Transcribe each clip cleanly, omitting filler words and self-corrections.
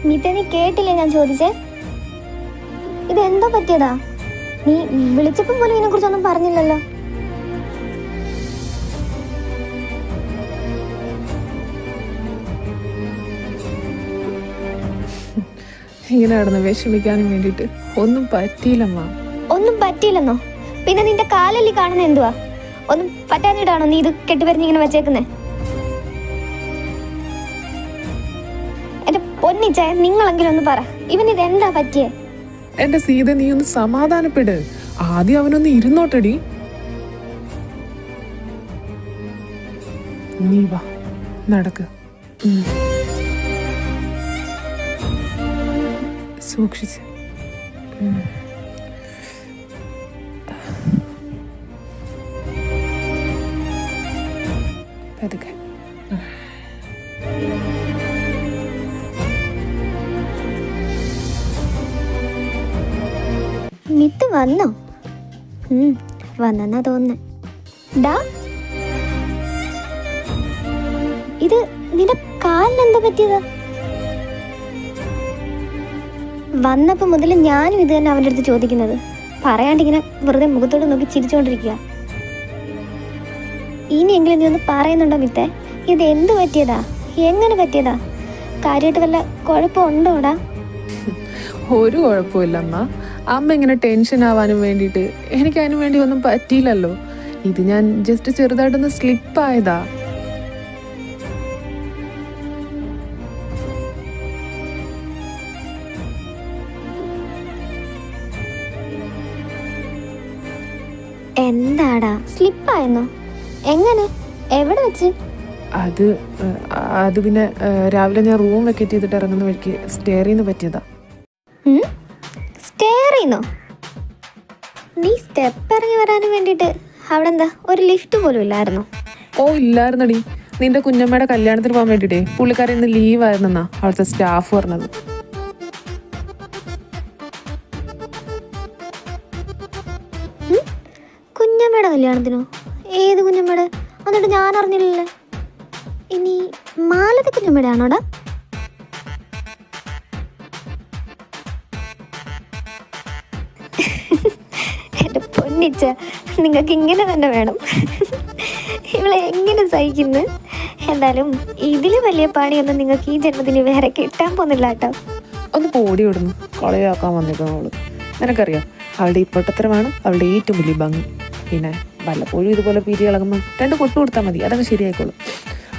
മിത്ത, നീ കേട്ടില്ലേ ഞാൻ ചോദിച്ചേ? ഇതെന്താ പറ്റിയതാ? നീ വിളിച്ചപ്പോ പോലും ഇതിനെ കുറിച്ചൊന്നും പറഞ്ഞില്ലല്ലോ. ഇങ്ങനെ നടന്ന് വിഷമിക്കാനും വേണ്ടിട്ട് ഒന്നും പറ്റിയില്ലമ്മ. ഒന്നും പറ്റിയില്ലെന്നോ? പിന്നെ നിന്റെ കാലല്ലി കാണുന്ന എന്തുവാ? ഒന്നും പറ്റാഞ്ഞിട്ടാണോ നീ ഇത് കെട്ടിവരിഞ്ഞിങ്ങനെ വെച്ചേക്കുന്നേ? എന്റെ പൊന്നിച്ചായ, നിങ്ങളെങ്കിലും ഒന്ന് പറ, ഇവനിത് എന്താ പറ്റിയേ? എന്റെ സീത, നീ ഒന്ന് സമാധാനപ്പെട്. ആദ്യം അവനൊന്ന് ഇരുന്നോട്ടടി. നീ വാ, നടക്ക്. സൂക്ഷിച്ച്. പതുക്കെ. മിത്ത് വന്നോ? വന്നെന്നാ തോന്നുന്നേ. ഡാ, ഇത് നിന്റെ കാലിനെന്താ പറ്റിയതാ? വന്നപ്പോ മുതൽ ഞാനും ഇത് തന്നെ അവൻ്റെ അടുത്ത് ചോദിക്കുന്നത്. പറയാണ്ടിങ്ങനെ വെറുതെ മുഖത്തോട് നോക്കി ചിരിച്ചോണ്ടിരിക്കുക. ഇനിയെങ്കിലും നീ ഒന്ന് പറയുന്നുണ്ടോ മിത്തേ? ഇത് എന്ത് പറ്റിയതാ? എങ്ങനെ പറ്റിയതാ? കാര്യമായിട്ട് വല്ല കുഴപ്പമുണ്ടോടാ? ഒരു കുഴപ്പമില്ല അമ്മ. അമ്മ ഇങ്ങനെ ടെൻഷൻ ആവാനും വേണ്ടിയിട്ട് എനിക്ക് അതിനു വേണ്ടി ഒന്നും പറ്റിയില്ലല്ലോ. ഇത് ഞാൻ ജസ്റ്റ് ചെറുതായിട്ടൊന്ന് സ്ലിപ്പായതാ. എന്താടാ, സ്ലിപ്പായെന്നോ? എങ്ങനെ? എവിടെ വെച്ച്? അത് പിന്നെ രാവിലെ ഞാൻ റൂം വെക്കറ്റ് ചെയ്തിട്ട് ഇറങ്ങുന്ന വഴിക്ക് സ്റ്റെയറിന്ന് പറ്റിയതാ. സ്റ്റെയറിന്നോ? നീ സ്റ്റെപ്പ് ഇറങ്ങി വരാനും വേണ്ടിയിട്ട് അവിടെ എന്താ ഒരു ലിഫ്റ്റ് പോലും ഇല്ലായിരുന്നോ? ഓ ഇല്ലായിരുന്നടി. നിന്റെ കുഞ്ഞമ്മയുടെ കല്യാണത്തിന് പോകാൻ വേണ്ടിയിട്ടേ പുള്ളിക്കാരൻ ഇന്ന് ലീവ് ആയിരുന്നെന്നാ അവിടുത്തെ സ്റ്റാഫ് പറഞ്ഞത്. കുഞ്ഞമ്മയുടെ കല്യാണത്തിനോ? ഏത് കുഞ്ഞമ്മയുടെ? എന്നിട്ട് ഞാൻ അറിഞ്ഞില്ലല്ലേ. ഇനി മാലത കുഞ്ഞമ്മയുടെ ആണോടാ? എൻ്റെ പൊന്നിച്ച, നിങ്ങൾക്ക് ഇങ്ങനെ തന്നെ വേണം. ഇവളെ എങ്ങനെ സഹിക്കുന്നു? എന്തായാലും ഇതിൽ വലിയ പണിയൊന്നും നിങ്ങൾക്ക് ഈ ജന്മത്തിന് വേറെ കിട്ടാൻ പോകുന്നില്ല കേട്ടോ. ഒന്ന് പോടി വിടുന്നു, കളയാക്കാൻ വന്നേക്കുന്നു അവള്. നിനക്കറിയാം, അവളുടെ ഈ പൊട്ടത്തരമാണ് അവളുടെ ഏറ്റവും വലിയ ഭംഗി. പിന്നെ വല്ലപ്പോഴും ഇതുപോലെ പിരി ഇളകുമ്പോൾ 2 കൊട്ടു കൊടുത്താൽ മതി, അതങ്ങ് ശരിയായിക്കോളും.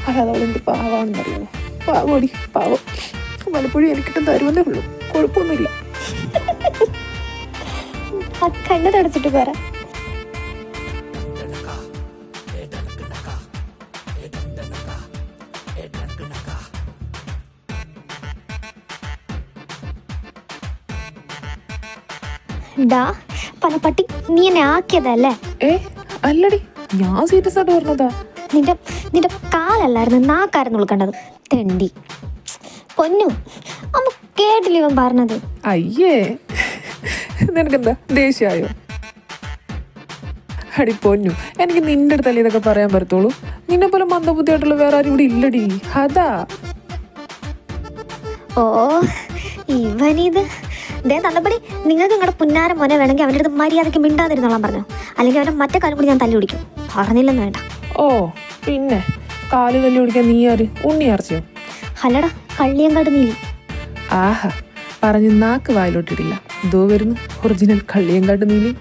അല്ലാതെ അവളെന്ത് പാവാണെന്നറിയാമോ? പാവോടി, പാവം. വല്ലപ്പോഴും എനിക്കിട്ടും തരുമെന്നേ ഉള്ളൂ, കുഴപ്പമൊന്നുമില്ല. ആ കണ്ണ് തുടച്ചിട്ട് പറ. ഡാ പല പട്ടി, നീ എന്നെ ആക്കിയതല്ലേ? അല്ലടി, ഞാൻ സീരിയസ് ആയിട്ട് പറഞ്ഞതാ. നിന്റെ കാലല്ലായിരുന്നു, നാക്കായിരുന്നു ഉൾക്കണ്ടത്. തെണ്ടി പൊന്നു, അമ്മ കേട്ടില്ല ഇവൻ പറഞ്ഞത്. അയ്യേ, നിനക്കെന്താ ദേഷ്യായോ? അടി പൊന്നു, എനിക്ക് നിന്റെ അടുത്തല്ലേ ഇതൊക്കെ പറയാൻ പറ്റത്തുള്ളൂ. നിന്നെ പോലെ മന്ദബുദ്ധിയായിട്ടുള്ള വേറെ ആരും ഇവിടെ ഇല്ലടി, അതാ. ഓ ഇവനിത് ദേ തന്നപ്പടി. നിങ്ങൾക്ക് നിങ്ങളുടെ പുന്നാരം മോനെ വേണമെങ്കിൽ അവൻ്റെ അടുത്ത് മര്യാദയ്ക്ക് മിണ്ടാതിരുന്നോളാൻ പറഞ്ഞു. അല്ലെങ്കിൽ അവൻ്റെ മറ്റേ കാലം കൂടി ഞാൻ തല്ലി പിടിക്കും. പറഞ്ഞില്ലെന്ന് വേണ്ട. ഓ പിന്നെ കാല് തല്ലി പിടിക്കാൻ നീ ആര്? ഉണ്ണി അറച്ചിയോ? അല്ലടാ, കള്ളിയങ്കാട് നീലി. ആഹാ, പറഞ്ഞ് നാക്ക് വായിലോട്ടിട്ടില്ല. ഇതോ വരുന്നു ഒറിജിനൽ കള്ളിയങ്കാട്ട് നീലി.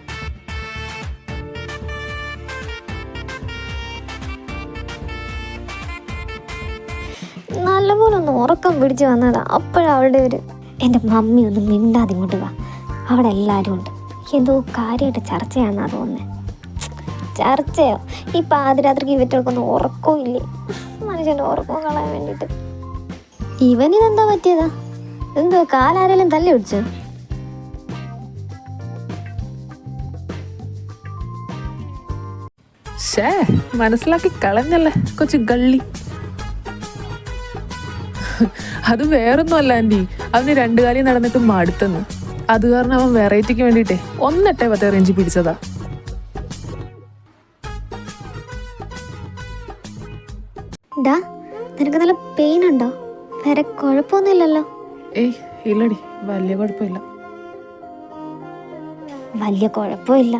നല്ലപോലെ ഒന്ന് ഉറക്കം പിടിച്ച് വന്നതാ. അപ്പോഴവളുടെ എൻ്റെ മമ്മി ഒന്നും മിണ്ടാതെ ഇങ്ങോട്ട് വാ, അവിടെ എല്ലാവരും ഉണ്ട്. എന്തോ കാര്യമായിട്ട് ചർച്ചയാണെന്നാ തോന്നുന്നത്. ചർച്ചയോ? ഈ പാതിരാത്രിക്ക് ഇവറ്റകൾക്കൊന്നും ഉറക്കവും ഇല്ലേ? മനുഷ്യൻ്റെ ഉറക്കം കളയാൻ വേണ്ടിയിട്ട്. ഇവനിതെന്താ പറ്റിയതാ? എന്തോ കാലാരെല്ലാം തല്ലി പിടിച്ചോ? മനസ്സിലാക്കി കളഞ്ഞല്ലേ കൊച്ചു ഗള്ളി. അത് വേറൊന്നും അല്ല ആൻറ്റി, അവന് 2 കാലം നടന്നിട്ട് മടുത്തെന്ന്. അത് കാരണം അവൻ വെറൈറ്റിക്ക് വേണ്ടിയിട്ടേ 1.8 റേഞ്ച് പിടിച്ചതാ. നിനക്ക് നല്ല പെയിൻ ഉണ്ടോ? വേറെ കുഴപ്പമൊന്നുമില്ലല്ലോ? ഏയ് ഇല്ലടി, വലിയ കുഴപ്പമില്ല. വലിയ കുഴപ്പമില്ല.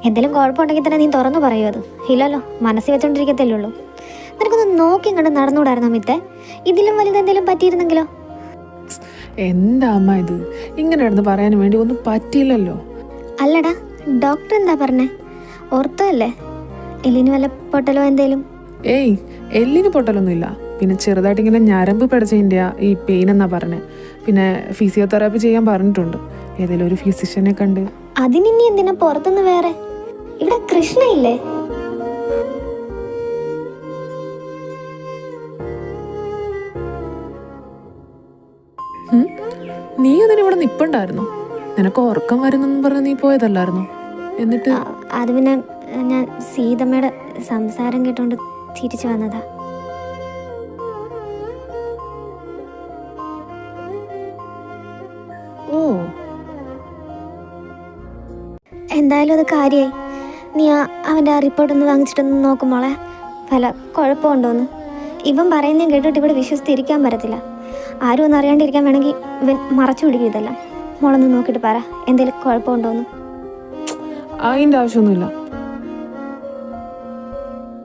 എന്തെങ്കിലും കുഴപ്പമുണ്ടെങ്കിൽ തന്നെ നീ തുറന്നു പറയൂ. അത് ഇല്ലല്ലോ, മനസ്സിൽ വെച്ചോണ്ടിരിക്കത്തല്ലേ ഉള്ളൂ. നിനക്കൊന്ന് നോക്കി കണ്ട് നടന്നുകൂടായിരുന്നോ മിത്തെ? ഇതിലും വലുതെന്തെങ്കിലും പറ്റിയിരുന്നെങ്കിലോ? എന്താ അമ്മ ഇത്? ഇങ്ങനെ നടന്ന് പറയാൻ വേണ്ടി ഒന്നും പറ്റിയില്ലല്ലോ. അല്ലടാ, ഡോക്ടർ എന്താ പറഞ്ഞേ? ഓർത്തോ അല്ലേ? എല്ലിന് വല്ല പൊട്ടലോ എന്തേലും? ഏയ്, എല്ലിന് പൊട്ടലൊന്നുമില്ല. പിന്നെ ചെറുതായിട്ട് ഇങ്ങനെ ഞരമ്പ് പിടച്ചതിൻ്റെ ഈ പെയിൻ എന്നാ പറഞ്ഞേ. പിന്നെ ഫിസിയോതെറാപ്പി ചെയ്യാൻ പറഞ്ഞിട്ടുണ്ട്. ഏതെങ്കിലും ഒരു ഫിസിഷ്യനെ കണ്ട്. അതിനി എന്തിനാ പുറത്തുനിന്ന് വേറെ? ഇവിടെ കൃഷ്ണ ഇല്ലേ? നീ അതിനിവിടെ നിപ്പുണ്ടായിരുന്നോ? നിനക്ക് ഉറക്കം വരുന്നെന്ന് പറഞ്ഞ് നീ പോയതല്ലായിരുന്നോ? എന്നിട്ട് അത് പിന്നെ ഞാൻ സീതമ്മയുടെ സംസാരം കേട്ടോണ്ട് തിരിച്ചു വന്നതാ. ഓ, എന്തായാലും അത് കാര്യമായി. നീ അവൻ്റെ ആ റിപ്പോർട്ട് ഒന്ന് വാങ്ങിച്ചിട്ടൊന്ന് നോക്കുമ്പോളെ വല്ല കുഴപ്പമുണ്ടോന്ന്. ഇവൻ പറയുന്നതും കേട്ടിട്ട് ഇവിടെ വിശ്വസിച്ചിരിക്കാൻ പറ്റത്തില്ല. ആരും ഒന്നും അറിയാണ്ടിരിക്കാൻ വേണമെങ്കിൽ ഇവൻ മറച്ചു പിടിക്കും ഇതെല്ലാം. മോളൊന്ന് നോക്കിയിട്ട് പറ, എന്തെങ്കിലും കുഴപ്പമുണ്ടോന്ന്. അതിൻ്റെ ആവശ്യമൊന്നുമില്ല.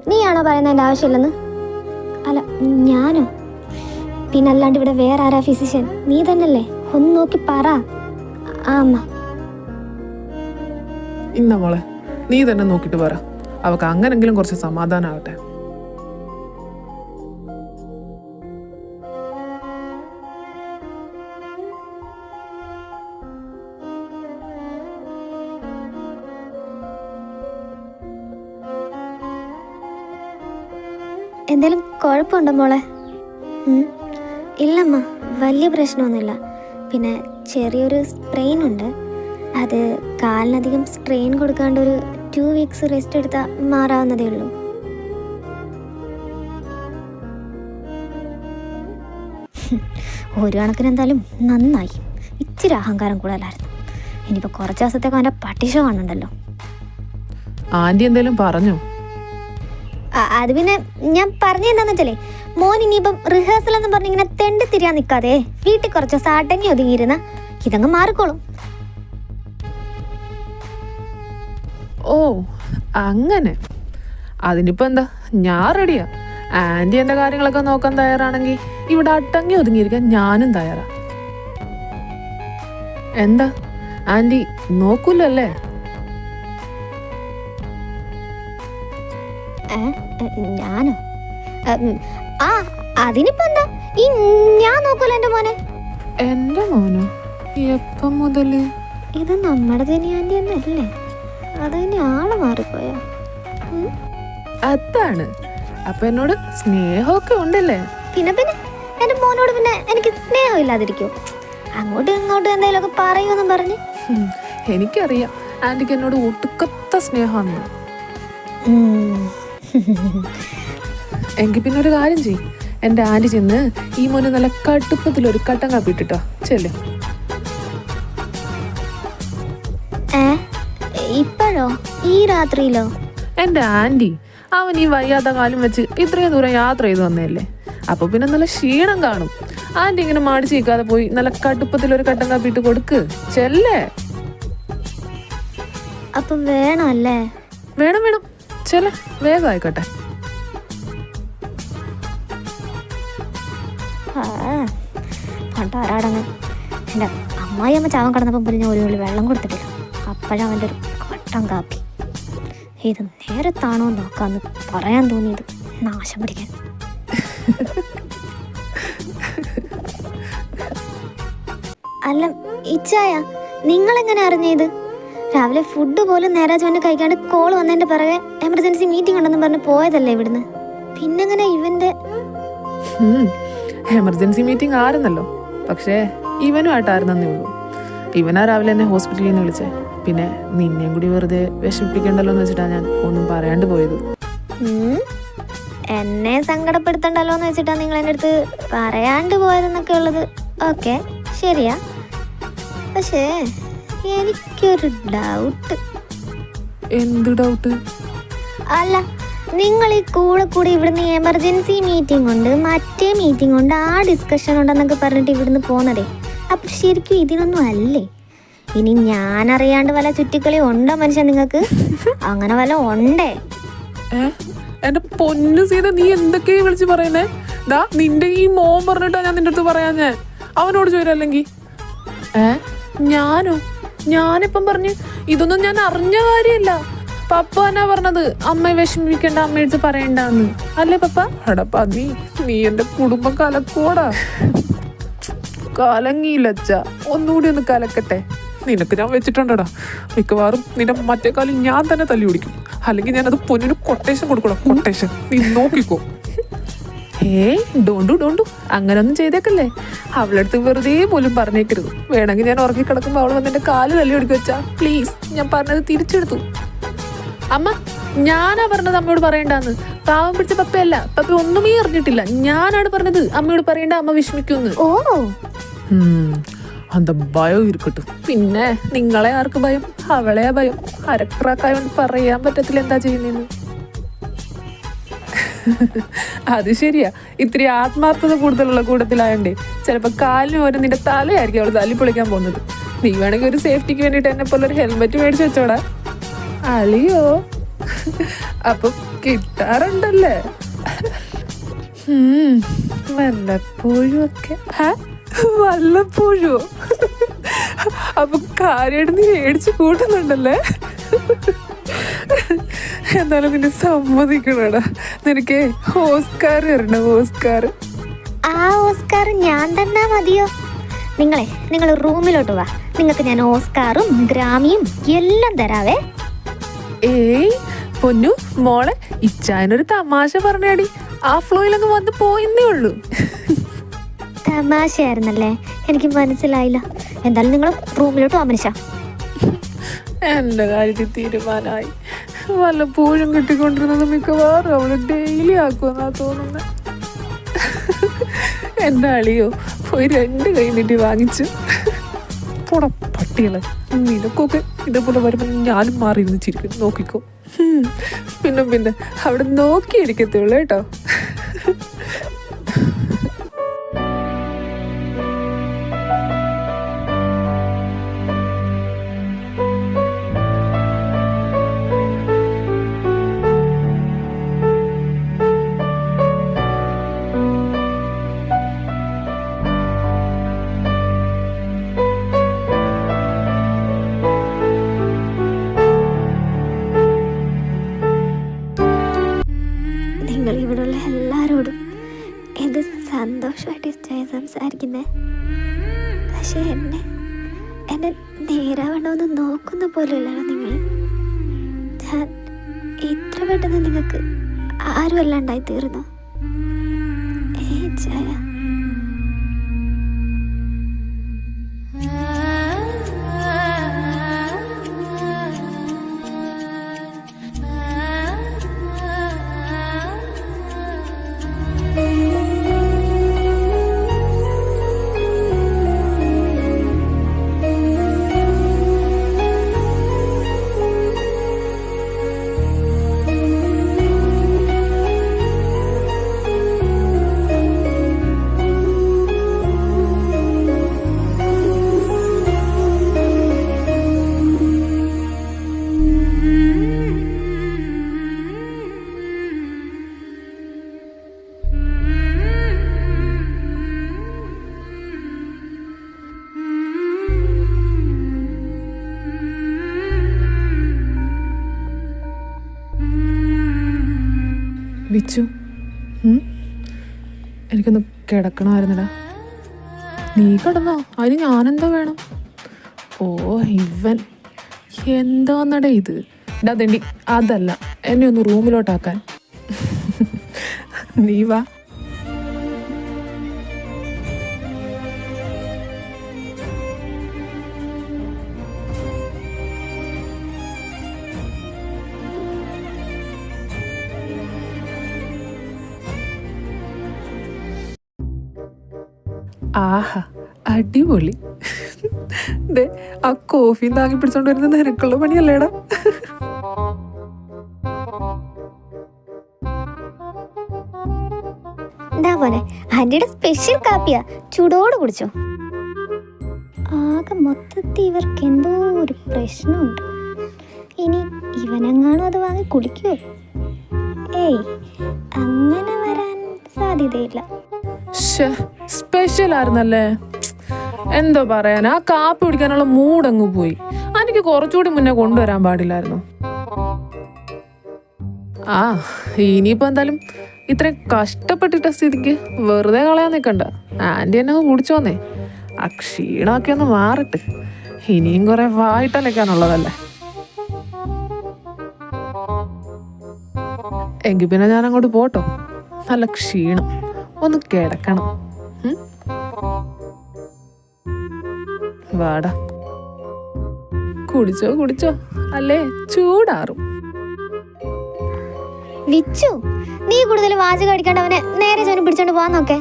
നീയാണോ പറയുന്നതിൻ്റെ ആവശ്യമില്ലെന്ന്? അല്ല, ഞാനോ? പിന്നല്ലാണ്ട് ഇവിടെ വേറെ ആരാ ഫിസിഷ്യൻ? നീ തന്നെയല്ലേ? ഒന്ന് നോക്കി പറ. ആ അമ്മ. ഇന്ന മോളെ, നീ തന്നെ നോക്കിയിട്ട് പറ. അവക്ക് അങ്ങനെങ്കിലും കുറച്ച് സമാധാനമാകട്ടെ. എന്തെങ്കിലും കുഴപ്പമുണ്ടോ മോളെ? ഇല്ലമ്മ, വലിയ പ്രശ്നമൊന്നുമില്ല. പിന്നെ ചെറിയൊരു സ്ട്രെയിൻ ഉണ്ട്. അത് കാലിനധികം സ്ട്രെയിൻ കൊടുക്കാണ്ട് ഒരു 2 വീക്സ് റെസ്റ്റ് എടുത്താൽ മാറാവുന്നതേ ഉള്ളൂ. ഒരു കണക്കിന് എന്തായാലും നന്നായി. ഇച്ചിരി അഹങ്കാരം കൂടുതലായിരുന്നു. ഇനിയിപ്പോൾ കുറച്ച് ദിവസത്തേക്ക് അവൻ്റെ പട്ടിഷോ കാണുന്നുണ്ടല്ലോ. ആൻറ്റി എന്തെങ്കിലും പറഞ്ഞോ? അത് പിന്നെ ഞാൻ പറഞ്ഞെന്താന്ന് വെച്ചാലേ, മോൻ ഇനിയിപ്പം റിഹേഴ്സൽ എന്ന് പറഞ്ഞ് ഇങ്ങനെ തെണ്ടി തിരിയാൻ നിൽക്കാതെ വീട്ടിൽ കുറച്ച് ദിവസം അടങ്ങി ഒതുങ്ങിയിരുന്ന ഇതങ്ങ് മാറിക്കോളും. ഓ, അങ്ങനെ. അതിനിപ്പോൾ എന്താ, ഞാൻ റെഡിയാ. ആൻറ്റി എൻ്റെ കാര്യങ്ങളൊക്കെ നോക്കാൻ തയ്യാറാണെങ്കിൽ ഇവിടെ അടങ്ങി ഒതുങ്ങിയിരിക്കാൻ ഞാനും തയ്യാറാ. എന്താ ആൻറ്റി നോക്കൂലല്ലേ? ഞാനോ? ആ, അതിനിപ്പോ എന്താ, ഈ ഞാൻ നോക്കൂല എന്റെ മോനെ. എന്റെ മോനോ? എപ്പം മുതല്? ഇത് നമ്മുടെ ജനിയാൻ്റെ ഒന്നല്ലേ? അതതിന് ആള് മാറിപ്പോയാ? അതാണ്. അപ്പൊ എന്നോട് സ്നേഹമൊക്കെ ഉണ്ടല്ലേ? പിന്നെ പിന്നെ എന്റെ മോനോട് പിന്നെ എനിക്ക് സ്നേഹം ഇല്ലാതിരിക്കോ? അങ്ങോട്ടും ഇങ്ങോട്ടും എന്തെങ്കിലുമൊക്കെ പറയൂന്നും പറഞ്ഞ്. എനിക്കറിയാം ആന്റിക്ക് എന്നോട് ഒട്ടുക്കത്ത സ്നേഹമാണ്. എങ്കിൽ പിന്നെ ഒരു കാര്യം ചെയ്യും, എൻ്റെ ആന്റി ചെന്ന് ഈ മോനെ നല്ല കടുപ്പത്തിലൊരു കട്ടൻ കാപ്പി ഇട്ടിട്ടോ ചെല്ലേ. ഇപ്പോഴോ? ഈ രാത്രിയിലോ? എൻ്റെ ആന്റി, അവൻ ഈ വയ്യാത്ത കാലം വെച്ച് ഇത്രയും ദൂരം യാത്ര ചെയ്ത് വന്നതല്ലേ, അപ്പൊ പിന്നെ നല്ല ക്ഷീണം കാണും. ആന്റി ഇങ്ങനെ മാടിച്ച് നിൽക്കാതെ പോയി നല്ല കടുപ്പത്തിലൊരു കട്ടൻ കാപ്പി ഇട്ട് കൊടുക്ക് ചെല്ലേ. അപ്പൊ വേണം അല്ലേ? വേണം വേണം, ചെല്ലേ, വേഗം ആയിക്കോട്ടെ. പണ്ടാരാടങ്ങ് എൻ്റെ അമ്മായിയമ്മ ചാവൻ കിടന്നപ്പം പോലും ഞാൻ ഒരു തുള്ളി വെള്ളം കൊടുത്തിട്ടില്ല. അപ്പോഴാണ് അവൻ്റെ ഒരു കട്ടൻ കാപ്പി. ഇത് നേരത്താണോ നോക്കാന്ന് പറയാൻ തോന്നിയത്, നാശം പിടിക്കാൻ. അല്ല ഇച്ചായ, നിങ്ങളെങ്ങനെ അറിഞ്ഞത്? രാവിലെ ഫുഡ് പോലും നേരെ ചുവന്ന് കഴിക്കാണ്ട് കോൾ വന്നതിൻ്റെ പിറകെ എമർജൻസി മീറ്റിംഗ് ഉണ്ടെന്ന് പറഞ്ഞ് പോയതല്ലേ ഇവിടുന്ന്. പിന്നെങ്ങനെ ഇവൻ്റെ എമർജൻസി മീറ്റിംഗ് ആയിരുന്നല്ലോ, പക്ഷേ ഇവനുമായിട്ടായിരുന്നേ ഉള്ളൂ. ഇവനാ രാവിലെ എന്നെ ഹോസ്പിറ്റലിൽ നിന്ന് വിളിച്ചേ. പിന്നെ നിന്നെയും കൂടി വെറുതെ വിഷമിപ്പിക്കണ്ടല്ലോ എന്ന് വെച്ചിട്ടാണ് ഞാൻ ഒന്നും പറയാണ്ട് പോയത്. എന്നെ സങ്കടപ്പെടുത്തണ്ടല്ലോ എന്ന് വെച്ചിട്ടാണ് നിങ്ങൾ എൻ്റെ അടുത്ത് പറയാണ്ട് പോയതെന്നൊക്കെ ഉള്ളത്. ഓക്കെ, ശരിയാ. പക്ഷേ എനിക്കൊരു ഡൗട്ട്. എന്ത് ഡൗട്ട്? അല്ല, നിങ്ങൾ ഈ കൂടെ ഇവിടുന്ന് എമർജൻസി മീറ്റിംഗ് ഉണ്ട്, മറ്റേ മീറ്റിംഗ് ഉണ്ട്, ആ ഡിസ്കഷൻ ഉണ്ടെന്നൊക്കെ പറഞ്ഞിട്ട് ഇവിടുന്ന് പോകുന്നതേ അപ്പൊ ശരിക്കും ഇതിനൊന്നും അല്ലേ? ഇനി ഞാൻ അറിയാണ്ട് വല്ല ചുറ്റിക്കളി ഉണ്ടോ മനുഷ്യ നിങ്ങൾക്ക്? അങ്ങനെ വല്ല ഉണ്ടേ? എന്റെ പൊന്നു സീത, നീ എന്തൊക്കെയാ വിളിച്ച് പറയുന്നേ? ദാ നിന്റെ ഈ മോൻ പറഞ്ഞിട്ടാ ഞാൻ നിന്റെ അടുത്ത് പറയാൻ. ഞാൻ അവനോട് ചോദിരല്ലെങ്കിൽ ഞാനിപ്പം പറഞ്ഞു ഇതൊന്നും ഞാൻ അറിഞ്ഞ കാര്യമല്ല. പപ്പ എന്നാ പറഞ്ഞത് അമ്മയെ വിഷമിപ്പിക്കണ്ട, അമ്മയെടുത്ത് പറയണ്ടെന്ന് അല്ലേ പപ്പ? എടപ്പാ നീ എന്റെ കുടുംബം കലക്കോടാ. കലങ്ങിയില്ലച്ച, ഒന്നുകൂടി ഒന്ന് കലക്കട്ടെ. നിനക്ക് ഞാൻ വെച്ചിട്ടുണ്ടടാ. മിക്കവാറും നിന്റെ മറ്റേ കാലം ഞാൻ തന്നെ തല്ലി പിടിക്കും. അല്ലെങ്കിൽ ഞാനത് പൊന്നിന് കൊട്ടേഷൻ കൊടുക്കണം. കൊട്ടേഷൻ നീ നോക്കിക്കോ. ഡോണ്ടു അങ്ങനൊന്നും ചെയ്തേക്കല്ലേ. അവളടുത്ത് വെറുതെ പോലും പറഞ്ഞേക്കരുത്. വേണമെങ്കിൽ ഞാൻ ഉറങ്ങി കിടക്കുമ്പോ അവൾ വന്ന് എന്റെ കാല് തല്ലി പിടിക്കുക വെച്ചാ പ്ലീസ്. ഞാൻ പറഞ്ഞത് തിരിച്ചെടുത്തു. അമ്മ ഞാനാ പറഞ്ഞത് അമ്മയോട് പറയണ്ടെന്ന്. പാവം പിടിച്ച പപ്പയല്ല. പപ്പ ഒന്നുമേ അറിഞ്ഞിട്ടില്ല. ഞാനാണ് പറഞ്ഞത് അമ്മയോട് പറയണ്ട, അമ്മ വിഷമിക്കുന്നു. அந்த ഭയം ഇരിക്കട്ടെ. പിന്നെ നിങ്ങളെ ആർക്ക് ഭയം? അവളെയാ ഭയം. അരക്രാക്കായോണ്ട് പറയാൻ പറ്റത്തില്ല എന്താ ചെയ്യുന്നതെന്ന്. അത് ശരിയാ, ഇത്തിരി ആത്മാർത്ഥത കൂടുതലുള്ള കൂട്ടത്തിലായോണ്ടേ ചിലപ്പോ കാലിന് പോലെ നിന്റെ തലയായിരിക്കും അവള് തല്ലി പൊളിക്കാൻ പോകുന്നത്. നീ വേണമെങ്കിൽ ഒരു സേഫ്റ്റിക്ക് വേണ്ടിട്ട് എന്നെ പോലെ ഒരു ഹെൽമെറ്റ് മേടിച്ചു വെച്ചോടാ. അളിയോ അപ്പൊ കിട്ടാറുണ്ടല്ലേ? വല്ലപ്പോഴും ഒക്കെ. വല്ലപ്പോഴോ? അപ്പൊ കാര്യമായിട്ട് നീ മേടിച്ച് കൂട്ടുന്നുണ്ടല്ലേ? എന്നാലും നിന്നെ സമ്മതിക്കണടാ. നിനക്ക് ഓസ്കാർ വരണം. ഓസ്കാർ. ആ ഓസ്കാർ ഞാൻ തന്നാ മതിയോ? നിങ്ങൾ റൂമിലോട്ട് വാ. നിങ്ങൾക്ക് ഞാൻ ഓസ്കാറും ഗ്രാമിയും എല്ലാം തരാവേ. പൊന്നു മോളെ, ഇച്ചായനൊരു തമാശ പറഞ്ഞാടി. ആ ഫ്ലോയിലങ്ങ് വന്ന് പോയെന്നേ ഉള്ളൂ. തമാശയായിരുന്നല്ലേ? എനിക്ക് മനസ്സിലായില്ല. എന്തായാലും നിങ്ങൾ റൂമിലോട്ട് വാ മനുഷ്യ. എന്റെ കാര്യത്തിൽ തീരുമാനമായി. വല്ലപ്പോഴും കിട്ടിക്കൊണ്ടിരുന്നത് മിക്കവാറും അവള് ഡെയിലി ആക്കുമെന്നാ തോന്നുന്നത്. എന്റെ അളിയോ പോയി 2 കൈ നീട്ടി വാങ്ങിച്ചു. പോടാ പട്ടികളെ. നിനക്കൊക്കെ ഇതേപോലെ വരുമ്പോ ഞാനും മാറിയിരുന്ന് ചിരിക്കും. നോക്കിക്കോ. പിന്നെ അവിടെ നോക്കിയിരിക്കത്തുള്ളൂ കേട്ടോ. നിങ്ങൾ ഇവിടെയുള്ള എല്ലാവരോടും എന്ത് സന്തോഷമായിട്ട് സംസാരിക്കുന്നേ. പക്ഷെ എന്നെ നേരാവണ്ണമെന്ന് നോക്കുന്ന പോലെയല്ലോ നിങ്ങൾ. ഞാൻ ഇത്ര പെട്ടെന്ന് നിങ്ങൾക്ക് ആരും അല്ലാണ്ടായി തീർന്നു. ചായ വിച്ചു, എനിക്കൊന്ന് കിടക്കണമായിരുന്നടാ. നീ കിടന്നോ? അതിന് ഞാനെന്തോ വേണം? ഓ ഇവൻ എന്താന്നടേ ഇത്? ഇതേണ്ടി അതല്ല, എന്നെ ഒന്ന് റൂമിലോട്ടാക്കാൻ. നീ വാ. ആഹാ അടിപൊളി. ആ കോഫിയും താങ്ങി പിടിച്ചോണ്ട് വരുന്നത് നിനക്കുള്ള പണിയല്ലേടാ? എന്താ പോലെ ആന്റിയുടെ സ്പെഷ്യൽ കാപ്പിയാ, ചൂടോട് കുടിച്ചോ. ആകെ മൊത്തത്തിൽ ഇവർക്ക് എന്തോ ഒരു പ്രശ്നമുണ്ട്. ഇനി ഇവനെങ്ങാനും അത് വാങ്ങി കുടിക്കുമോ? ഏയ്, അങ്ങനെ വരാൻ സാധ്യതയില്ല. സ്പെഷ്യൽ ആയിരുന്നല്ലേ. എന്തോ പറയാൻ, ആ കാപ്പി കുടിക്കാനുള്ള മൂടങ്ങ് പോയി. എനിക്ക് കുറച്ചുകൂടി മുന്നേ കൊണ്ടുവരാൻ പാടില്ലായിരുന്നു. ആ, ഇനിയിപ്പോ എന്തായാലും ഇത്രയും കഷ്ടപ്പെട്ടിട്ട സ്ഥിതിക്ക് വെറുതെ കളയാൻ നിൽക്കണ്ട. ആന്റി എന്നെ കുടിച്ചോന്നേ. ആ ക്ഷീണമൊക്കെ ഒന്ന് മാറിട്ട്. ഇനിയും കുറെ വായിട്ടലക്കാനുള്ളതല്ലേ. എങ്കിൽ പിന്നെ ഞാൻ അങ്ങോട്ട് പോട്ടോ. നല്ല ക്ഷീണം, ഒന്ന് കിടക്കണം. വാടാ, കുടിച്ചോ കുടിച്ചോ, അല്ലേ ചൂടാറും. വിച്ചു, നീ കൂടുതൽ വാചകം അടിക്കാണ്ട് നേരെ ചോനും പിടിച്ചോണ്ട് പോവാൻ നോക്കേ.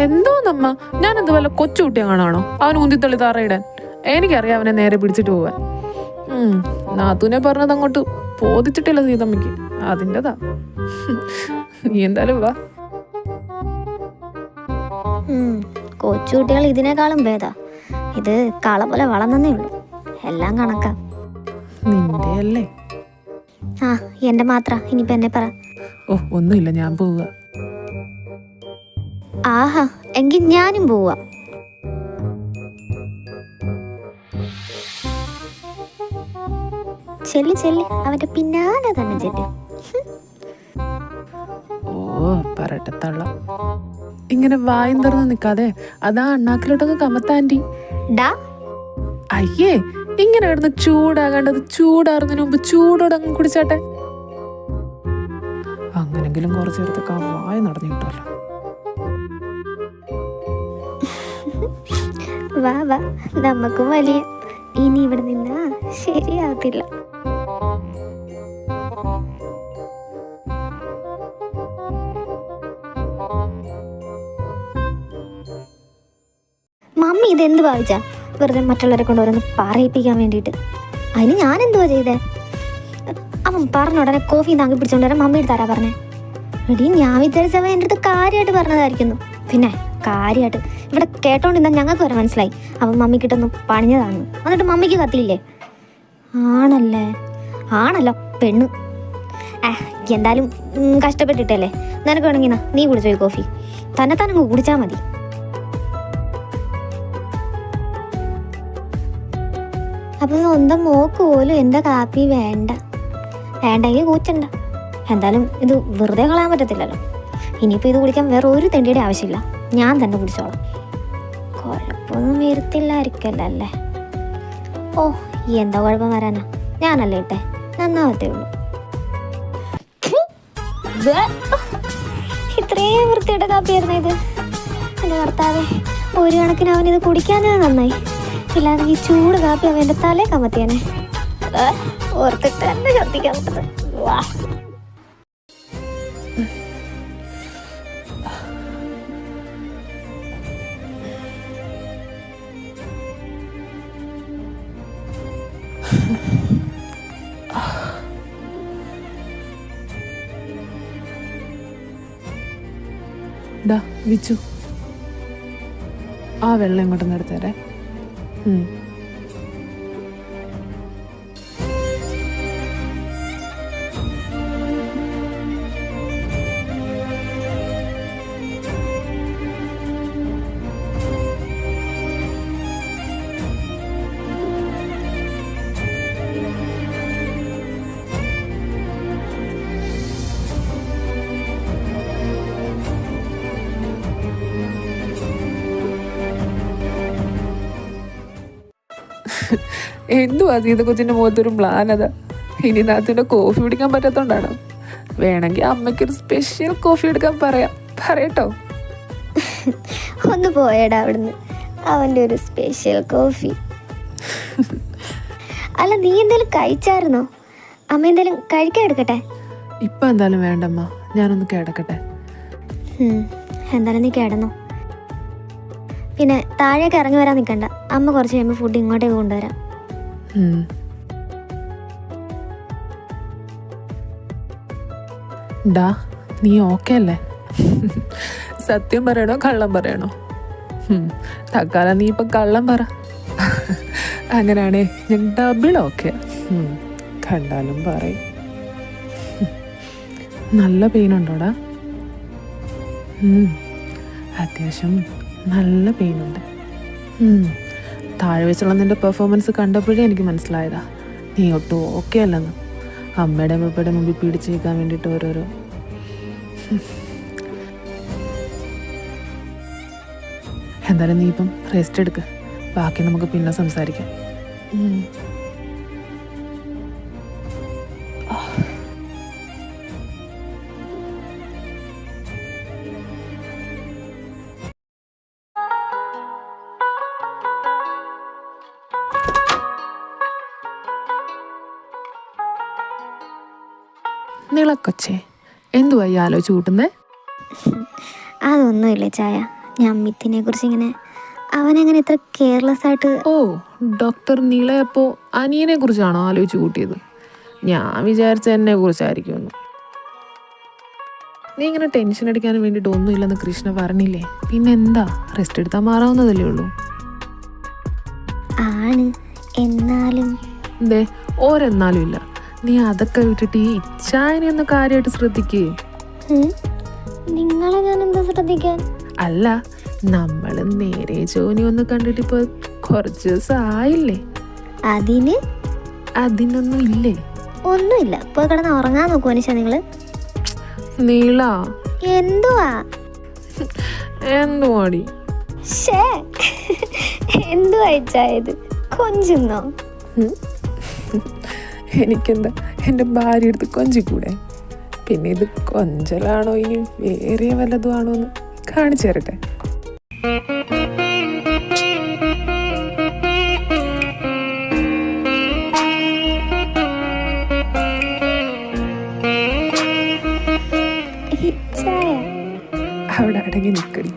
എന്തോന്നമ്മ, ഞാൻ എന്ത് വല്ല കൊച്ചുകുട്ടിയെ കാണാണോ അവന് ഉന്തിത്തള്ളി താറയിടാൻ? എനിക്കറിയാം അവനെ നേരെ പിടിച്ചിട്ട് പോവാൻ. നാത്തൂനെ പറഞ്ഞത് അങ്ങോട്ട് ബോധിച്ചിട്ടില്ല സീതമ്മയ്ക്ക്, അതിൻ്റെതാ. നീ എന്തായാലും വാ. കൊച്ചുകുട്ടികൾ ഇതിനേക്കാളും ഭേദാ. ഇത് കള പോലെ വളർന്നേ ഉള്ളൂ. എല്ലാം കണക്കാ. നിന്റെ അല്ലേ? ആ, എന്റെ മാത്ര. ഇനിയിപ്പോ എന്നെ പറ. ഓ, ഒന്നുമില്ല, ഞാൻ പോവുക. ആഹാ, എങ്കിൽ ഞാനും പോവാ. ചെല്ലി ചെല്ലി, അവന്റെ പിന്നാലെ തന്നെ ചെല്ലി. ഓ, പറട്ടത്തള്ള. ഇങ്ങനെ വായും തുറന്ന് നിക്കാതെ അതാ അണ്ണാക്കിലോട്ടൊന്ന് കമത്താൻറ്റി. അയ്യേ, ഇങ്ങനെ കിടന്ന് ചൂടാകേണ്ടത് ചൂടാറുന്നതിന് മുമ്പ് ചൂടോടെ അങ്ങ് കുടിച്ചാട്ടെ. അങ്ങനെങ്കിലും കുറച്ചു നേരത്തൊക്കെ ആ വായ നടന്നു കിട്ടുമല്ലോ. വാ വാ, നമുക്കും വലിയ. ഇനി ഇവിടെ നിന്നാ ശരിയാവത്തില്ല. മമ്മി ഇതെന്ത് ഭാവിച്ചാ? വെറുതെ മറ്റുള്ളവരെ കൊണ്ട് ഓരോന്ന് പറയിപ്പിക്കാൻ വേണ്ടിയിട്ട്. അതിന് ഞാൻ എന്തുവാ ചെയ്തേ? അവൻ പറഞ്ഞ ഉടനെ കോഫി താങ്ങി പിടിച്ചോണ്ട് വരാൻ മമ്മിയുടെ തരാ പറഞ്ഞേ. എടീ, ഞാൻ വിചാരിച്ചവൻ എൻ്റെ അടുത്ത് കാര്യമായിട്ട് പറഞ്ഞതായിരിക്കുന്നു. പിന്നെ കാര്യമായിട്ട് ഇവിടെ കേട്ടോണ്ടിരുന്നാൽ ഞങ്ങൾക്ക് വരെ മനസ്സിലായി അവൻ മമ്മി കിട്ടുന്നു പണിഞ്ഞതാണെന്ന്. എന്നിട്ട് മമ്മിക്ക് കത്തിയില്ലേ? ആണല്ലോ പെണ്ണ്. എന്തായാലും കഷ്ടപ്പെട്ടിട്ടല്ലേ. നിനക്ക് വേണമെങ്കിൽ നീ കുടിച്ചോ ഈ കോഫി. തന്നെത്താനങ്ങ് കുടിച്ചാൽ മതി. അപ്പം സ്വന്തം മോക്ക് പോലും എൻ്റെ കാപ്പി വേണ്ടെങ്കിൽ കൂച്ചണ്ട. എന്തായാലും ഇത് വെറുതെ കളയാൻ പറ്റത്തില്ലല്ലോ. ഇനിയിപ്പോൾ ഇത് കുടിക്കാൻ വേറെ ഒരു തെണ്ടിയുടെ ആവശ്യമില്ല. ഞാൻ തന്നെ കുടിച്ചോളാം. കുഴപ്പമൊന്നും വരുത്തില്ലായിരിക്കല്ലോ അല്ലേ? ഓ, എന്താ കുഴപ്പം വരാനാ? ഞാനല്ലേ ഇട്ടെ, നന്നാവത്തേ ഉള്ളൂ. ഇത്രയും വൃത്തിയുടെ കാപ്പിയായിരുന്നു ഇത്. എൻ്റെ ഭർത്താവേ, ഒരു കണക്കിന് അവനിത് കുടിക്കാനേ നന്നായി. ഇല്ലാതെ ഈ ചൂട് കാപ്പി അവൻ്റെ തലേ കമത്തിയാനെ. ഓർത്തിട്ട് തന്നെ ഛർദ്ദിക്കാൻ പറ്റുന്നത്. വാ, വിച്ചു, ആ വെള്ളം ഇങ്ങോട്ടൊന്ന് എടുത്തേരെ. എന്തുവാ സീത കൊച്ചിന്റെ മുഖത്തൊരു പ്ലാനത? ഇനി നാത്തിന്റെ കോഫി കുടിക്കാൻ പറ്റാത്തോണ്ടാണോ? വേണമെങ്കിൽ അമ്മയ്ക്കൊരു സ്പെഷ്യൽ കോഫി എടുക്കാൻ പറയട്ടോ. ഒന്ന് പോയടാ അവിടുന്ന്. അവൻ്റെ ഒരു സ്പെഷ്യൽ കോഫി. അല്ല, നീ എന്തായാലും കഴിച്ചായിരുന്നോ? അമ്മ എന്തായാലും കഴിക്കാൻ എടുക്കട്ടെ? ഇപ്പൊ എന്തായാലും വേണ്ടമ്മ, ഞാനൊന്ന് കിടക്കട്ടെ. എന്തായാലും നീ കിടന്നോ. പിന്നെ താഴേക്ക് ഇറങ്ങി വരാൻ നിൽക്കണ്ട. അമ്മ കുറച്ച് കഴിയുമ്പോൾ ഫുഡ് ഇങ്ങോട്ടേക്ക് കൊണ്ടുവരാം. നീ ഓക്കെ അല്ലേ? സത്യം പറയണോ കള്ളം പറയണോ? തൽക്കാലം നീ ഇപ്പം കള്ളം പറ. അങ്ങനെയാണേ ഞാൻ ഡബിൾ ഓക്കെ. കണ്ടാലും പറയും. നല്ല പെയിനുണ്ടോടാ? അത്യാവശ്യം നല്ല പെയിനുണ്ട്. താഴെ വെച്ചുള്ള നിൻ്റെ പെർഫോമൻസ് കണ്ടപ്പോഴേ എനിക്ക് മനസ്സിലായതാ നീ ഒട്ടും ഓക്കെ അല്ലെന്ന്. അമ്മയുടെ അമ്മയുടെ മുമ്പിൽ പിടിച്ചു നിൽക്കാൻ വേണ്ടിയിട്ട് ഓരോരോ. എന്തായാലും നീ ഇപ്പം റെസ്റ്റ് എടുക്ക്, ബാക്കി നമുക്ക് പിന്നെ സംസാരിക്കാം. നിളക്കൊച്ചേ, എന്തുവാ ഈ ആലോചിച്ച് കൂട്ടുന്നേ? അതൊന്നുമില്ല ചായ. ഞാൻ മിത്തിനെ കുറിച്ച് ഇങ്ങനെ അവനങ്ങനെ ഇത്ര കെയർലെസ് ആയിട്ട്. ഓ, ഡോക്ടർ നീളയപ്പോ അനിയനെ കുറിച്ചാണോ ആലോചിച്ച് കൂട്ടിയത്? ഞാൻ വിചാരിച്ച എന്നെ കുറിച്ചായിരിക്കുമെന്ന്. നീ ഇങ്ങനെ ടെൻഷൻ അടിക്കാൻ വേണ്ടിയിട്ട് ഒന്നുമില്ലെന്ന് കൃഷ്ണ പറഞ്ഞില്ലേ? പിന്നെ എന്താ, റെസ്റ്റ് എടുത്താൽ മാറാവുന്നതല്ലേ ഉള്ളൂ. ആണ്, എന്നാലും എന്തേ ഓരെന്നാലും ഇല്ല. നീ അതൊക്കെ വിട്ടിട്ട് ഈ ഇച്ഛായനെ ഒന്ന് കാര്യമായിട്ട് ശ്രദ്ധിക്കേ. നിങ്ങളെ ഞാൻ എന്താ ശ്രദ്ധിക്കാൻ? അല്ല, നമ്മള് നേരെ ജോനി ഒന്ന് കണ്ടിട്ട് ഇപ്പൊ കുറച്ച് ദിവസം ആയില്ലേ? അതിനൊന്നും ഇല്ലേ? ഒന്നുമില്ല. പോയി കിടന്ന് ഉറങ്ങാൻ നോക്കൂ മനുഷ്യ നിങ്ങള്. നീള എന്തുവാടി? എന്തുവായിച്ചായത്? കൊഞ്ചുന്നോ? എനിക്കെന്താ എൻ്റെ ഭാര്യ എടുത്ത് കൊഞ്ചിക്കൂടെ? പിന്നെ ഇത് കൊഞ്ചലാണോ ഇനി വേറെ വല്ലതും ആണോ എന്ന് കാണിച്ചു തരട്ടെ. അവിടെ അടങ്ങി നിൽക്കടി.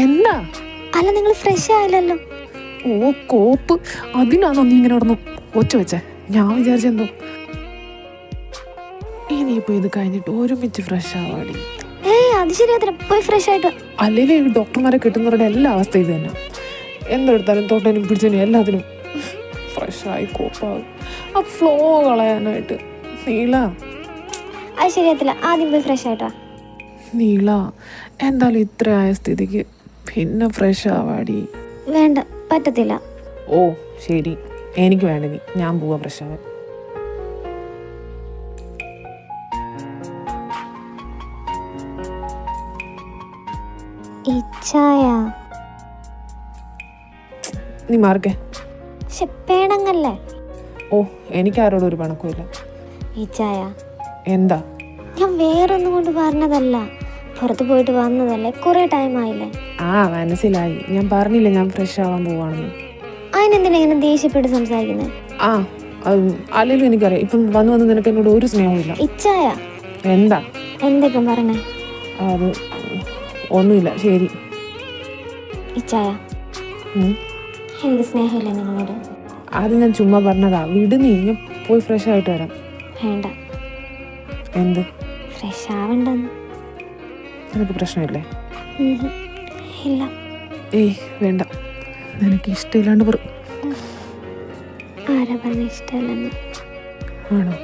എന്താ? അല്ല, നിങ്ങൾ ഫ്രഷ് ആയില്ലല്ലോ. ഓ കോപ്പ്, അതിനാണോ നീ ഇങ്ങനെ ഇടന്നു ഒച്ച വെച്ചേ? ഞാൻ വിചാരിച്ചെന്തോ. ഇനിയിപ്പോ ഇത് കഴിഞ്ഞിട്ട് ഒരുമിച്ച് ഫ്രഷ് ആവാടി. അത് ശരിയാ, പോയി ഫ്രഷ് ആയിട്ട്. അല്ലേലേ ഈ ഡോക്ടർമാരെ കിട്ടുന്നവരുടെ എല്ലാ അവസ്ഥ ഇത് തന്നെ. എന്തെടുത്താലും തൊട്ടനും പിടിച്ചനും എല്ലാത്തിനും ഫ്രഷായി കോപ്പാകും. ആ ഫ്ലോ കളയാനായിട്ട്. നീള അത് ശരിയാത്തില്ല, ആദ്യം പോയി ഫ്രഷ് ആയിട്ടാ. നീള എന്തായാലും ഇത്രയായ സ്ഥിതിക്ക് പിന്നെ ഫ്രഷ് ആവാടി. വേണ്ട, പറ്റത്തില്ല. ഓ ശരി, എനിക്ക് വേണ്ട, നീ ഞാൻ പോവാ ഫ്രഷ് ആവാൻ. നീ മാർക്കേ. പേണങ്ങല്ലേ? ഓ, എനിക്ക് ആരോടും ഒരു പണക്കുമില്ല. എന്താ? ഞാൻ വേറൊന്നും കൊണ്ട് പറഞ്ഞതല്ല, പുറത്ത് പോയിട്ട് വന്നതല്ലേ, കുറെ ടൈം ആയില്ലേ. മനസ്സിലായി. ഞാൻ പറഞ്ഞില്ല ഞാൻ ഫ്രഷ് ആവാൻ പോവാണെന്ന്. അതിനെന്തിനാ ഇങ്ങനെ ദേഷ്യപ്പെട്ട് സംസാരിക്കുന്നത്? അല്ലെങ്കിലും എനിക്കറിയാം, ഇപ്പം വന്ന് നിനക്ക് എന്നോട് ഒരു സ്നേഹമില്ല. എന്താ എന്തൊക്കെ പറഞ്ഞേ? അത് ഒന്നുമില്ല. ശരി എനിക്ക് സ്നേഹമില്ല നിങ്ങളോട്. അത് ഞാൻ ചുമ്മാ പറഞ്ഞതാ. വിട്, നീ ഞാൻ പോയി ഫ്രഷ് ആയിട്ട് വരാം. വേണ്ട. എന്ത് ഫ്രഷ് ആവണ്ടെന്ന്? നിനക്ക് പ്രശ്നമില്ലേ? ഇല്ല. വേണ്ട, നിനക്ക് ഇഷ്ടമില്ലാണ്ട് പറ. ആരാ പറഞ്ഞ ഇഷ്ടമല്ലെന്ന്? ആണോ?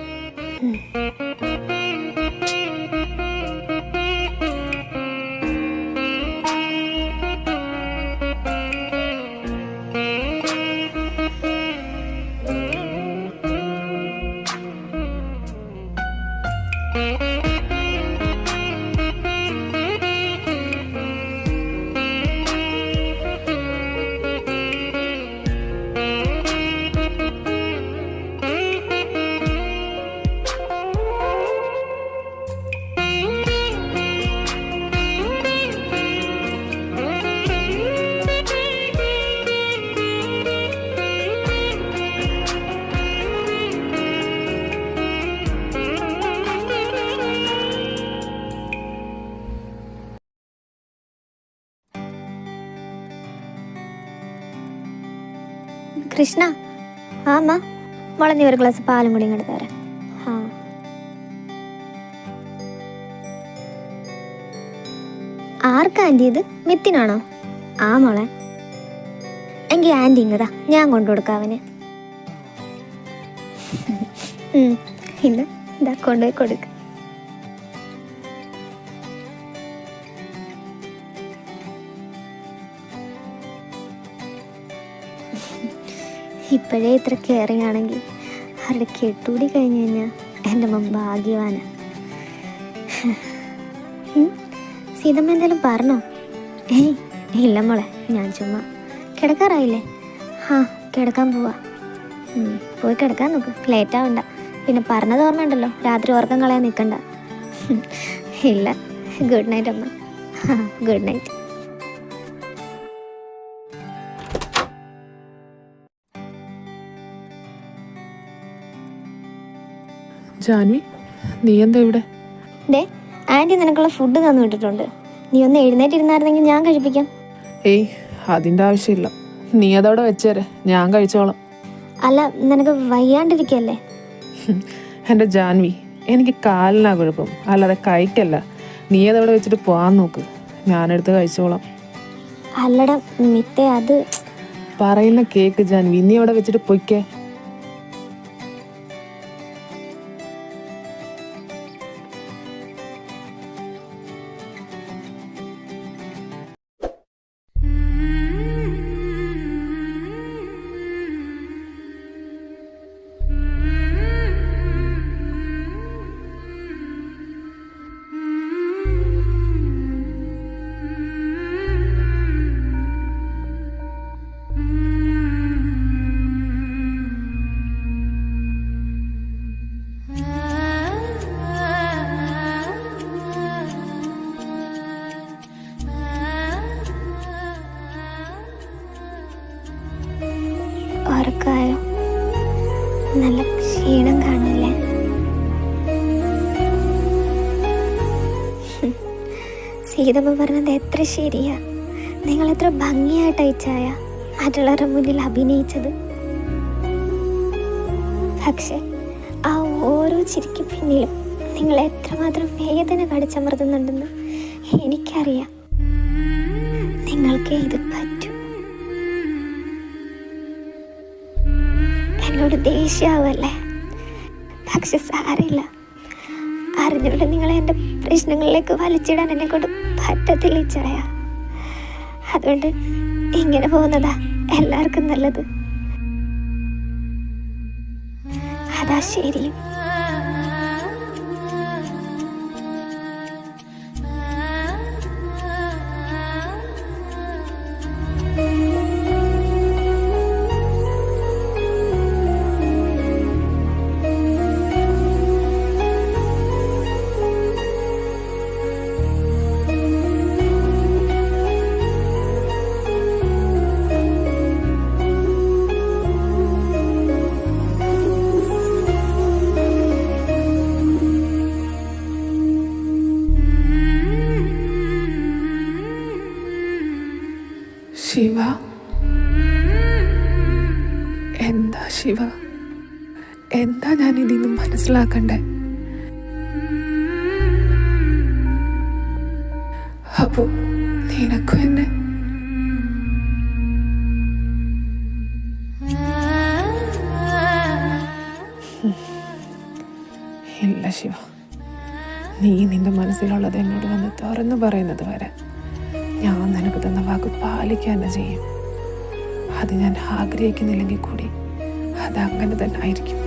കൃഷ്ണ, ആമ്മ മോളെ, നീ ഒരു ഗ്ലാസ് പാലും കൂടി ഇങ്ങോട്ട് തരാം. ആർക്കാ ആൻറ്റി ഇത്? മിത്തിനാണോ? ആ മോളെ, എങ്കിൽ ആൻറ്റി ഇങ്ങതാ, ഞാൻ കൊണ്ടുകൊടുക്കാം അവന്. ഇന്ന് ഇതാ കൊണ്ടുപോയി കൊടുക്ക. ഇപ്പോഴേ ഇത്ര കെയറിങ് ആണെങ്കിൽ അവരുടെ കെട്ടുകൂടി കഴിഞ്ഞ് കഴിഞ്ഞാൽ എൻ്റെ മോൻ ഭാഗ്യവാനാ. സീതമ്മ എന്തെങ്കിലും പറഞ്ഞോ? ഏയ് ഇല്ല മോളെ, ഞാൻ ചുമ്മാ. കിടക്കാറായില്ലേ? ആ, കിടക്കാൻ പോവാ. പോയി കിടക്കാൻ നോക്ക്, ലേറ്റ് ആവണ്ട. പിന്നെ പറഞ്ഞത് ഓർമ്മയുണ്ടല്ലോ, രാത്രി ഉറക്കം കളയാൻ നിൽക്കണ്ട. ഇല്ല, ഗുഡ് നൈറ്റ് അമ്മ. Good night. ജാൻവി, നീ എന്താ ഇവിടെ? ഡേ, ആൻറ്റി നിനക്കുള്ള ഫുഡ് തന്നു വിട്ടിട്ടുണ്ട്. നീ ഒന്ന് എഴുന്നേറ്റിരുന്നായിരുന്നെങ്കിൽ ഞാൻ കഴിപ്പിക്കാം. ഏയ്, അതിൻ്റെ ആവശ്യമില്ല. നീ അതവിടെ വെച്ചേരെ, ഞാൻ കഴിച്ചോളാം. അല്ല, നിനക്ക് വയ്യാണ്ടിരിക്കല്ലേ? എൻ്റെ ജാൻവി, എനിക്ക് കാലിനാ കുഴപ്പം, അല്ലാതെ കൈക്കല്ല. നീ അതവിടെ വെച്ചിട്ട് പോകാൻ നോക്ക്, ഞാനെടുത്ത് കഴിച്ചോളാം. അല്ലട മിത്തേ, അത് പറയുന്ന കേക്ക് ജാൻവി, നീ അവിടെ വെച്ചിട്ട് പൊയ്ക്കേ. ഉറക്കമായോ? നല്ല ക്ഷീണം കാണില്ലേ? സീതമ്മ പറഞ്ഞത് എത്ര ശരിയാ. നിങ്ങൾ എത്ര ഭംഗിയായിട്ട് അയച്ചായ മറ്റുള്ളവരുടെ മുന്നിൽ അഭിനയിച്ചത്. പക്ഷെ ആ ഓരോ ചിരിക്ക് പിന്നിലും നിങ്ങൾ എത്രമാത്രം വേദന കടിച്ചമർത്തുന്നുണ്ടെന്ന് എനിക്കറിയാം. നിങ്ങൾക്ക് ഇത് പറ്റും. എന്നോട് ദേഷ്യാവല്ലേ? പക്ഷെ സാരില്ല, അറിഞ്ഞുകൊണ്ട് നിങ്ങളെ എൻ്റെ പ്രശ്നങ്ങളിലേക്ക് വലിച്ചിടാൻ എന്നെ കൊണ്ട് പറ്റത്തില്ല ചായ. അതുകൊണ്ട് ഇങ്ങനെ പോകുന്നതാ എല്ലാവർക്കും നല്ലത്. അതാ ശരിയും. ശിവ, എന്താ ശിവ, എന്താ ഞാൻ ഇതിന്ന് മനസ്സിലാക്കണ്ടേ? അപ്പോ നിനക്കും എന്നെ ഇല്ല ശിവ, നീ നിന്റെ മനസ്സിലുള്ളത് എന്നോട് വന്ന് തുറന്നു പറയുന്നത് വരെ ഞാൻ നിനക്ക് തന്ന വാക്ക് പാലിക്കുക തന്നെ ചെയ്യും. അത് ഞാൻ ആഗ്രഹിക്കുന്നില്ലെങ്കിൽ കൂടി അതങ്ങനെ തന്നെ ആയിരിക്കും.